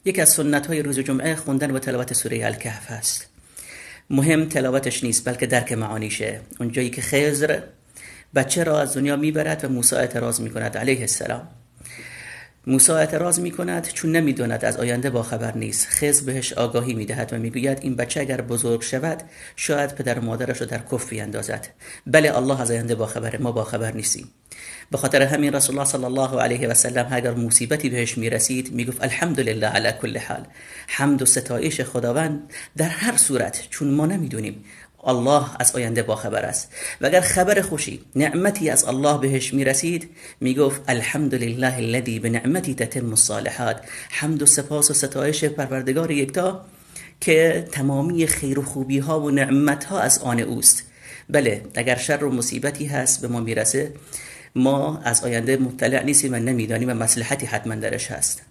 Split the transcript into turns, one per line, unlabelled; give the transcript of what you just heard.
یکی از سنت‌های روز جمعه خوندن و تلاوت سوره الکهف هست. مهم تلاوتش نیست بلکه درک معانیشه. اونجایی که خضر بچه را از دنیا میبرد و موسی اعتراض میکند علیه السلام. موسی اعتراض میکند چون نمیدوند، از آینده باخبر نیست. خضر بهش آگاهی میدهد و میگوید این بچه اگر بزرگ شود شاید پدر و مادرش رو در کف بیندازد. بله، الله از آینده باخبره، ما باخبر نیستیم. به خاطر همین رسول الله صلی الله علیه و سلم اگر مصیبتی بهش میرسید میگفت الحمدلله علی کل حال، حمد و ستایش خداوند در هر صورت، چون ما نمیدونیم الله از آینده باخبر است. و اگر خبر خوشی، نعمتی از الله بهش میرسید میگفت الحمدلله الذی بنعمتی تتم الصالحات، حمد و سپاس و ستایش پروردگار یکتا که تمامی خیر و خوبی ها و نعمت ها از آن اوست. بله، اگر شر و مصیبتی هست به ما میرسه، ما از آینده مطلع نیستیم و نمیدانیم و مصلحتی حتما درش هست.